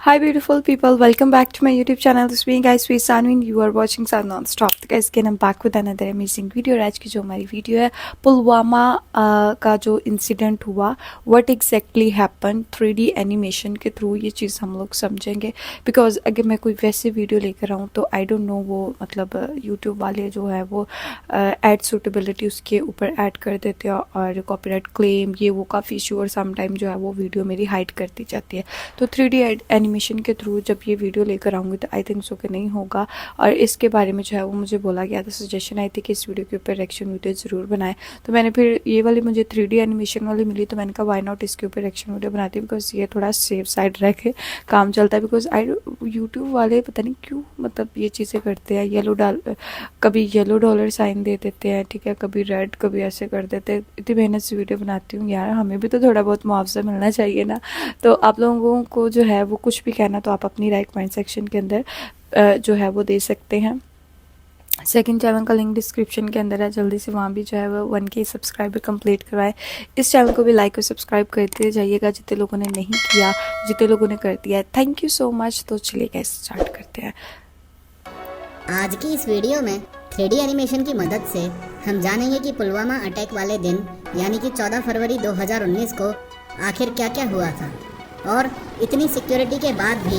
Hi beautiful people, welcome back to my YouTube channel. This being guys we Sanu and you are watching Sun Non-Stop. तो guys again I'm back with another amazing video. और आज की जो हमारी video है पुलवामा का जो incident हुआ, what exactly happened, 3D animation के थ्रू ये चीज़ हम लोग समझेंगे. बिकॉज अगर मैं कोई वैसे वीडियो लेकर आऊँ तो आई डोंट नो वो मतलब यूट्यूब वाले जो है वो एड सूटेबिलिटी उसके ऊपर ऐड कर देते हैं और कॉपीराइट क्लेम ये वो काफ़ी इशू और समटाइम जो है वो वीडियो मेरी हाइड कर दी जाती है. तो 3D एनिमेशन के थ्रू जब ये वीडियो लेकर आऊँगी तो आई थिंक सो कि नहीं होगा. और इसके बारे में जो है वो मुझे बोला गया था, सजेशन आई थी कि इस वीडियो के ऊपर रिएक्शन वीडियो ज़रूर बनाए. तो मैंने फिर ये वाली मुझे 3D एनिमेशन वाली मिली तो मैंने कहा वाई नॉट इसके ऊपर रिएक्शन वीडियो बनाती हूँ. बिकॉज ये थोड़ा सेफ साइड रह के काम चलता है. बिकॉज यूट्यूब वाले पता नहीं क्यों मतलब ये चीज़ें करते हैं. कभी येलो डॉलर साइन दे देते हैं, ठीक है, कभी रेड, कभी ऐसे कर देते हैं. इतनी मेहनत से वीडियो बनाती हूँ यार, हमें भी तो थोड़ा बहुत मुआवजा मिलना चाहिए ना. तो आप लोगों को जो है वो कुछ भी कहना तो आप अपनी राय कमेंट सेक्शन के अंदर जो है वो दे सकते हैं. सेकंड चैनल का लिंक डिस्क्रिप्शन के अंदर है, जल्दी से वहाँ भी जो है वो 1K सब्सक्राइबर कंप्लीट करवाए. इस चैनल को भी लाइक और सब्सक्राइब करते जाइएगा जितने लोगों ने नहीं किया, जितने लोगों ने कर दिया है थैंक यू सो मच. तो चलिए गाइस स्टार्ट करते हैं. आज की इस वीडियो में 3D एनिमेशन की मदद से हम जानेंगे कि पुलवामा अटैक वाले दिन यानी कि 14 फरवरी 2019 को आखिर क्या क्या हुआ था और इतनी सिक्योरिटी के बाद भी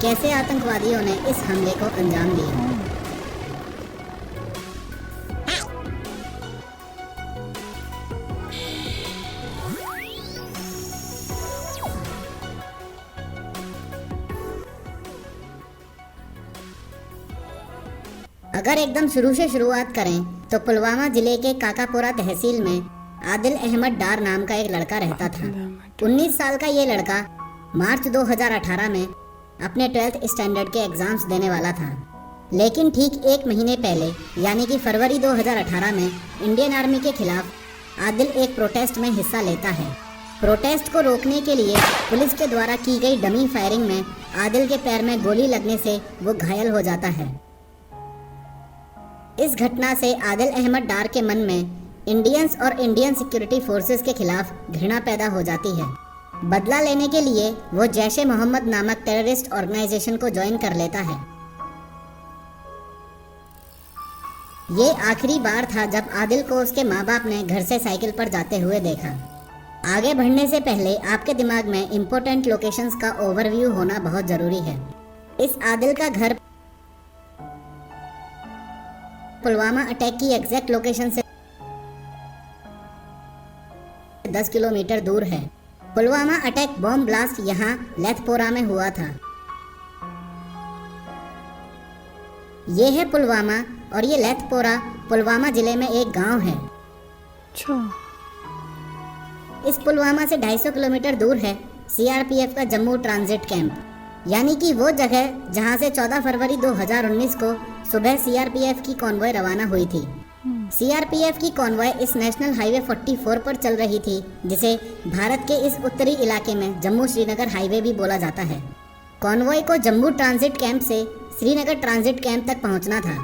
कैसे आतंकवादियों ने इस हमले को अंजाम दिया. अगर एकदम शुरू से शुरुआत करें तो पुलवामा जिले के काकापोरा तहसील में आदिल अहमद डार नाम का एक लड़का रहता था. 19 साल का ये लड़का मार्च 2018 में अपने 12th स्टैंडर्ड के एग्जाम्स देने वाला था. लेकिन ठीक एक महीने पहले यानी कि फरवरी 2018 में इंडियन आर्मी के खिलाफ आदिल एक प्रोटेस्ट में हिस्सा लेता है. प्रोटेस्ट को रोकने के लिए पुलिस के द्वारा की गई डमी फायरिंग में आदिल के पैर में गोली लगने से वो घायल हो जाता है. इस घटना से आदिल अहमद डार के मन में इंडियंस और इंडियन सिक्योरिटी फोर्सेस के खिलाफ घृणा पैदा हो जाती है. बदला लेने के लिए वो जैश ए मोहम्मद नामक टेररिस्ट ऑर्गेनाइजेशन को ज्वाइन कर लेता है. ये आखिरी बार था जब आदिल को उसके माँ बाप ने घर से साइकिल पर जाते हुए देखा. आगे बढ़ने से पहले आपके दिमाग में इम्पोर्टेंट लोकेशंस का ओवरव्यू होना बहुत जरूरी है. इस आदिल का घर पुलवामा अटैक की एग्जैक्ट लोकेशन से 10 किलोमीटर दूर है. पुलवामा अटैक बॉम्ब ब्लास्ट यहाँ लेथपोरा में हुआ था. ये है पुलवामा और ये लेथपोरा पुलवामा जिले में एक गांव है. इस पुलवामा से 250 किलोमीटर दूर है सीआरपीएफ का जम्मू ट्रांजिट कैंप, यानी कि वो जगह जहां से 14 फरवरी 2019 को सुबह सीआरपीएफ की कॉन्वॉय रवाना हुई थी. सीआरपीएफ की कॉन्वॉय इस नेशनल हाईवे 44 पर चल रही थी, जिसे भारत के इस उत्तरी इलाके में जम्मू श्रीनगर हाईवे भी बोला जाता है. कॉन्वॉय को जम्मू ट्रांजिट कैंप से श्रीनगर ट्रांजिट कैंप तक पहुंचना था,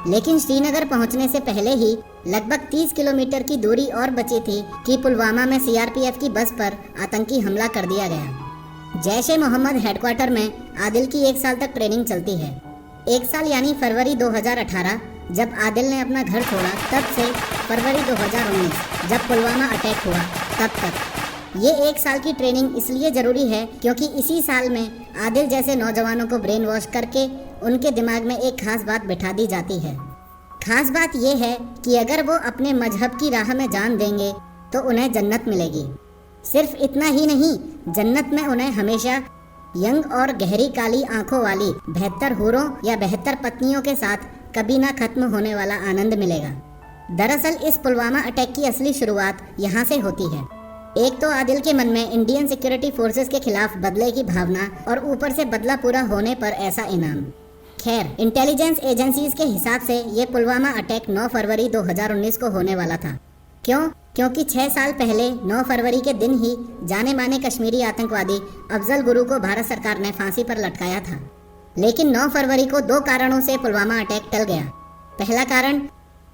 लेकिन श्रीनगर पहुंचने से पहले ही लगभग 30 किलोमीटर की दूरी और बची थी कि पुलवामा में सीआरपीएफ की बस पर आतंकी हमला कर दिया गया. जैश ए मोहम्मद हेडक्वार्टर में आदिल की 1 साल तक ट्रेनिंग चलती है. 1 साल यानी फरवरी 2018 जब आदिल ने अपना घर छोड़ा तब से फरवरी 2019 जब पुलवामा अटैक हुआ तब तक. ये 1 साल की ट्रेनिंग इसलिए ज़रूरी है क्योंकि इसी साल में आदिल जैसे नौजवानों को ब्रेन वॉश करके उनके दिमाग में एक खास बात बिठा दी जाती है. खास बात यह है कि अगर वो अपने मजहब की राह में जान देंगे तो उन्हें जन्नत मिलेगी. सिर्फ इतना ही नहीं, जन्नत में उन्हें हमेशा यंग और गहरी काली आंखों वाली 72 हूरों या 72 पत्नियों के साथ कभी ना खत्म होने वाला आनंद मिलेगा. दरअसल इस पुलवामा अटैक की असली शुरुआत यहाँ से होती है. एक तो आदिल के मन में इंडियन सिक्योरिटी फोर्सेस के खिलाफ बदले की भावना और ऊपर से बदला पूरा होने पर ऐसा इनाम. खैर, इंटेलिजेंस एजेंसीज के हिसाब से ये पुलवामा अटैक 9 फरवरी 2019 को होने वाला था. क्यों? क्योंकि 6 साल पहले 9 फरवरी के दिन ही जाने माने कश्मीरी आतंकवादी अफजल गुरु को भारत सरकार ने फांसी पर लटकाया था. लेकिन 9 फरवरी को 2 कारणों से पुलवामा अटैक टल गया. पहला कारण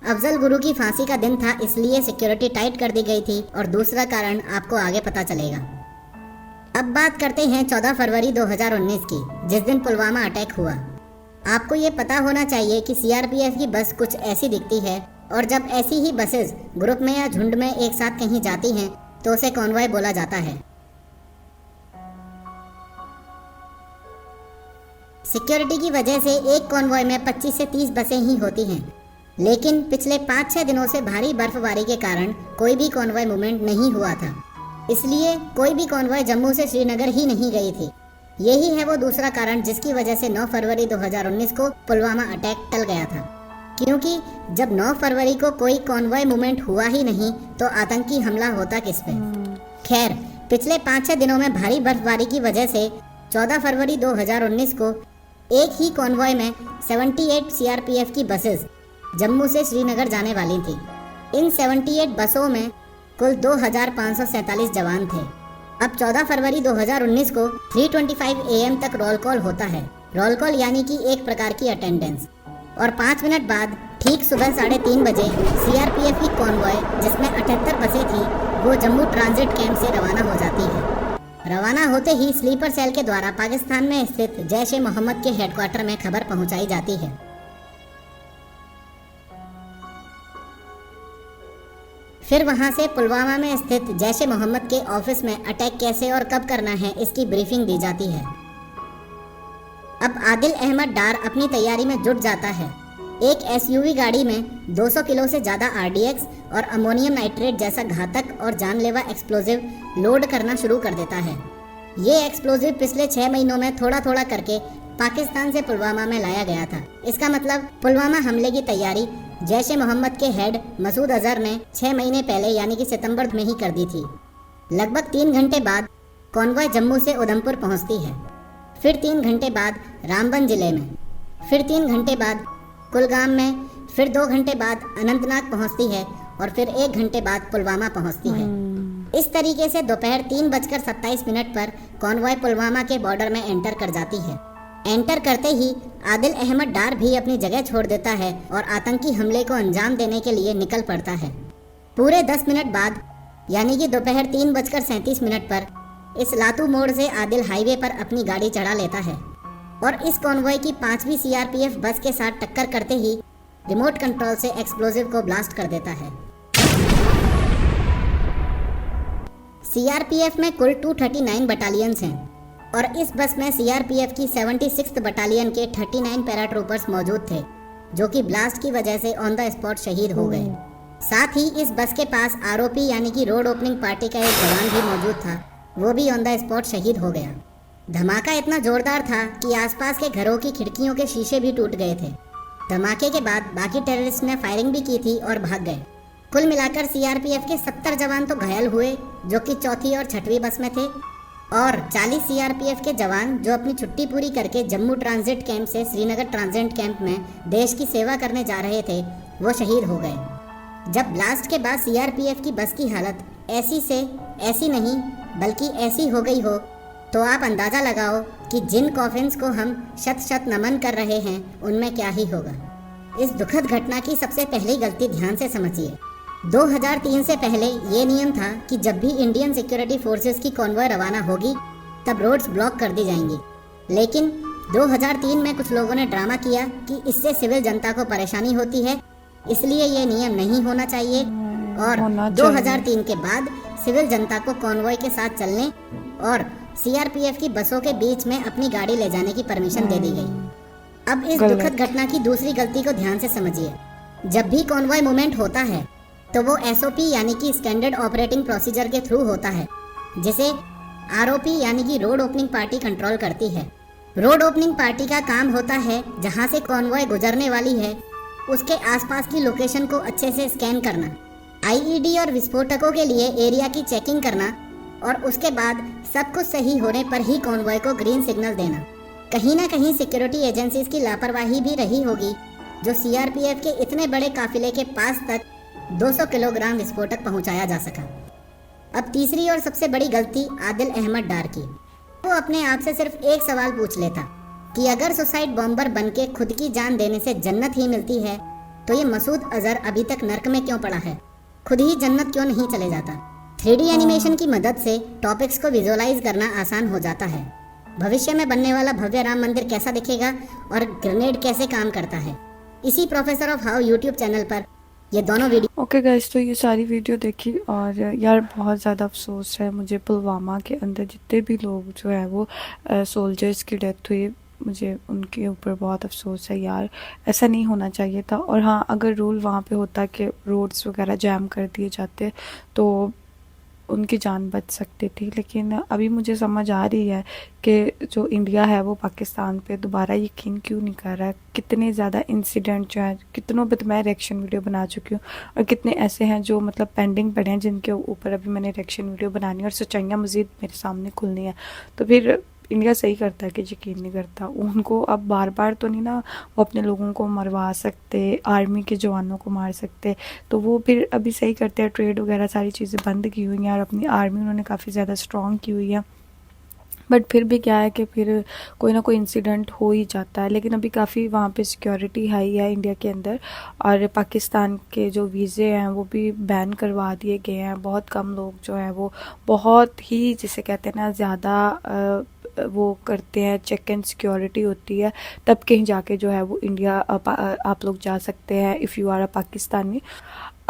अफजल गुरु की फांसी का दिन था, इसलिए सिक्योरिटी टाइट कर दी गई थी, और दूसरा कारण आपको आगे पता चलेगा. अब बात करते हैं 14 फरवरी 2019 की, जिस दिन पुलवामा अटैक हुआ। आपको ये पता होना चाहिए कि सीआरपीएफ की बस कुछ ऐसी दिखती है, और जब ऐसी ही बसेस ग्रुप में या झुंड में एक साथ कहीं जाती हैं तो उसे कॉन्वॉय बोला जाता है। सिक्योरिटी की वजह से एक कॉन्वॉय में 25 से 30 बसें ही होती हैं, लेकिन पिछले 5-6 दिनों से भारी बर्फबारी के कारण कोई भी कॉन्वॉय मूवमेंट नहीं हुआ था, इसलिए कोई भी कॉन्वॉय जम्मू से श्रीनगर ही नहीं गई थी। यही है वो दूसरा कारण जिसकी वजह से 9 फरवरी 2019 को पुलवामा अटैक टल गया था, क्योंकि जब 9 फरवरी को कोई कॉन्वॉय मूवमेंट हुआ ही नहीं तो आतंकी हमला होता किस पे। खैर, पिछले 5-6 दिनों में भारी बर्फबारी की वजह से 14 फरवरी 2019 को एक ही कॉन्वॉय में 78 सीआरपीएफ की बसेस जम्मू से श्रीनगर जाने वाली थी। इन 78 बसों में कुल 2547 जवान थे। अब 14 फरवरी 2019 को 3:25 AM तक रोल कॉल होता है। रोल कॉल यानी कि एक प्रकार की अटेंडेंस। और 5 मिनट बाद ठीक सुबह 3:30 बजे सीआरपीएफ की कॉन्वॉय, जिसमें 78 बसें थी, वो जम्मू ट्रांजिट कैंप से रवाना हो जाती है। रवाना होते ही स्लीपर सेल के द्वारा पाकिस्तान में स्थित जैश ए मोहम्मद के हेडक्वार्टर में खबर पहुंचाई जाती है। फिर वहां से पुलवामा में स्थित जैश ए मोहम्मद के ऑफिस में अटैक कैसे और कब करना है इसकी ब्रीफिंग दी जाती है। अब आदिल अहमद डार अपनी तैयारी में जुट जाता है। एक एसयूवी गाड़ी में 200 किलो से ज़्यादा आरडीएक्स और अमोनियम नाइट्रेट जैसा घातक और जानलेवा एक्सप्लोजिव लोड करना शुरू कर देता है। ये एक्सप्लोजिव पिछले 6 महीनों में थोड़ा थोड़ा करके पाकिस्तान से पुलवामा में लाया गया था। इसका मतलब पुलवामा हमले की तैयारी जैश ए मोहम्मद के हेड मसूद अजहर ने 6 महीने पहले यानी कि सितंबर में ही कर दी थी। लगभग 3 घंटे बाद कॉन्वॉय जम्मू से उधमपुर पहुंचती है। फिर 3 घंटे बाद रामबन जिले में, फिर 3 घंटे बाद कुलगाम में, फिर 2 घंटे बाद अनंतनाग पहुंचती है और फिर 1 घंटे बाद पुलवामा पहुंचती है। इस तरीके से दोपहर 3:27 पर कॉन्वॉय पुलवामा के बॉर्डर में एंटर कर जाती है। एंटर करते ही आदिल अहमद डार भी अपनी जगह छोड़ देता है और आतंकी हमले को अंजाम देने के लिए निकल पड़ता है। पूरे 10 मिनट बाद यानी कि दोपहर 3:37 पर इस लातू मोड़ से आदिल हाईवे पर अपनी गाड़ी चढ़ा लेता है और इस कॉन्वॉय की 5वीं सीआरपीएफ बस के साथ टक्कर करते ही रिमोट कंट्रोल से एक्सप्लोजिव को ब्लास्ट कर देता है। सीआरपीएफ में कुल 239 बटालियंस हैं और इस बस में सीआरपीएफ की 76th बटालियन के 39 पैराट्रूपर्स मौजूद थे, जो कि ब्लास्ट की वजह से ऑन द स्पॉट शहीद हो गए। साथ ही इस बस के पास आरओपी यानी कि रोड ओपनिंग पार्टी का एक जवान भी मौजूद था, वो भी ऑन द स्पॉट शहीद हो गया। धमाका इतना जोरदार था कि आसपास के घरों की खिड़कियों के शीशे भी टूट गए थे। धमाके के बाद बाकी टेररिस्ट ने फायरिंग भी की थी और भाग गए। कुल मिलाकर सीआरपीएफ के 70 जवान तो घायल हुए, जो कि 4थी और 6वीं बस में थे, और 40 सीआरपीएफ के जवान जो अपनी छुट्टी पूरी करके जम्मू ट्रांजिट कैंप से श्रीनगर ट्रांजिट कैंप में देश की सेवा करने जा रहे थे, वो शहीद हो गए। जब ब्लास्ट के बाद सीआरपीएफ की बस की हालत ऐसी से ऐसी नहीं बल्कि ऐसी हो गई हो, तो आप अंदाज़ा लगाओ कि जिन कॉफिन्स को हम शत नमन कर रहे हैं उनमें क्या ही होगा। इस दुखद घटना की सबसे पहली गलती ध्यान से समझिए। 2003 से पहले ये नियम था कि जब भी इंडियन सिक्योरिटी फोर्सेस की कॉन्वॉय रवाना होगी तब रोड्स ब्लॉक कर दी जाएंगी, लेकिन 2003 में कुछ लोगों ने ड्रामा किया कि इससे सिविल जनता को परेशानी होती है, इसलिए ये नियम नहीं होना चाहिए, और 2003 के बाद सिविल जनता को कॉन्वॉय के साथ चलने और सीआरपीएफ की बसों के बीच में अपनी गाड़ी ले जाने की परमिशन दे दी गई। अब इस दुखद घटना की दूसरी गलती को ध्यान से समझिए। जब भी कॉन्वॉय मूवमेंट होता है तो वो एसओपी यानी कि स्टैंडर्ड ऑपरेटिंग प्रोसीजर के थ्रू होता है, जिसे आरओपी यानी कि रोड ओपनिंग पार्टी कंट्रोल करती है। रोड ओपनिंग पार्टी का काम होता है जहां से कॉन्वॉय गुजरने वाली है उसके आसपास की लोकेशन को अच्छे से स्कैन करना, आईईडी और विस्फोटकों के लिए एरिया की चेकिंग करना, और उसके बाद सब कुछ सही होने पर ही कॉन्वॉय को ग्रीन सिग्नल देना। कहीं ना कहीं सिक्योरिटी एजेंसीज की लापरवाही भी रही होगी, जो सीआरपीएफ के इतने बड़े काफिले के पास तक 200 किलोग्राम विस्फोटक पहुंचाया जा सका। अब तीसरी और सबसे बड़ी गलती आदिल अहमद डार की। वो अपने आप से सिर्फ एक सवाल पूछ लेता कि अगर सुसाइड बॉम्बर बनके खुद की जान देने से जन्नत ही मिलती है तो ये मसूद अजहर अभी तक नर्क में क्यों पड़ा है, खुद ही जन्नत क्यों नहीं चले जाता। 3D एनिमेशन की मदद से टॉपिक्स को विजुअलाइज करना आसान हो जाता है। भविष्य में बनने वाला भव्य राम मंदिर कैसा दिखेगा और ग्रेनेड कैसे काम करता है, इसी professor of how YouTube channel पर ये दोनों वीडियो। ओके गाइस, तो ये सारी वीडियो देखी और यार बहुत ज़्यादा अफसोस है मुझे। पुलवामा के अंदर जितने भी लोग जो है वो सोल्जर्स की डेथ हुई, मुझे उनके ऊपर बहुत अफसोस है यार। ऐसा नहीं होना चाहिए था। और हाँ, अगर रूल वहाँ पे होता कि रोड्स वगैरह जैम कर दिए जाते तो उनकी जान बच सकती थी। लेकिन अभी मुझे समझ आ रही है कि जो इंडिया है वो पाकिस्तान पे दोबारा यकीन क्यों नहीं कर रहा है। कितने ज़्यादा इंसिडेंट जो हैं, कितनों पे तो मैं रिएक्शन वीडियो बना चुकी हूँ और कितने ऐसे हैं जो मतलब पेंडिंग पड़े हैं जिनके ऊपर अभी मैंने रिएक्शन वीडियो बनानी है और सच्चाइयाँ मज़ीद मेरे सामने खुलनी है। तो फिर इंडिया सही करता है कि यकीन नहीं करता। उनको अब बार बार तो नहीं ना वो अपने लोगों को मरवा सकते, आर्मी के जवानों को मार सकते। तो वो फिर अभी सही करते हैं, ट्रेड वगैरह सारी चीज़ें बंद की हुई हैं और अपनी आर्मी उन्होंने काफ़ी ज़्यादा स्ट्रॉन्ग की हुई है। बट फिर भी क्या है कि फिर कोई ना कोई इंसिडेंट हो ही जाता है। लेकिन अभी काफ़ी वहाँ पे सिक्योरिटी हाई है इंडिया के अंदर और पाकिस्तान के जो वीज़े हैं वो भी बैन करवा दिए गए हैं। बहुत कम लोग जो हैं वो बहुत ही जिसे कहते हैं ना ज़्यादा वो करते हैं, चेक एंड सिक्योरिटी होती है, तब कहीं जाके जो है वो इंडिया आप लोग जा सकते हैं if you are a Pakistani.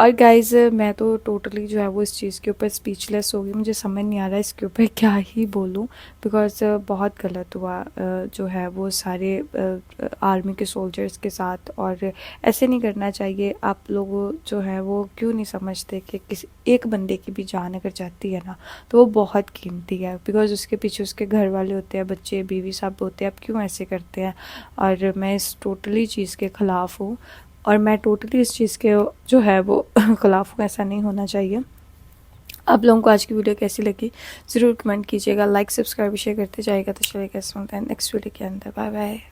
और गाइज़ मैं तो टोटली जो है वो इस चीज़ के ऊपर स्पीचलेस हो गई। मुझे समझ नहीं आ रहा है इसके ऊपर क्या ही बोलूं, बिकॉज बहुत गलत हुआ जो है वो सारे आर्मी के सोल्जर्स के साथ। और ऐसे नहीं करना चाहिए। आप लोग जो है वो क्यों नहीं समझते कि किसी एक बंदे की भी जान अगर जाती है ना तो वो बहुत कीमती है, बिकॉज उसके पीछे उसके घर वाले होते हैं, बच्चे बीवी सब होते हैं। आप क्यों ऐसे करते हैं? और मैं इस टोटली चीज़ के ख़िलाफ़ हूँ और मैं टोटली इस चीज़ के जो है वो ख़िलाफ़ हूँ। ऐसा नहीं होना चाहिए। आप लोगों को आज की वीडियो कैसी लगी ज़रूर कमेंट कीजिएगा, लाइक सब्सक्राइब शेयर करते जाइएगा। तो चलिए कैसे मिलते हैं नेक्स्ट वीडियो के अंदर। Bye bye.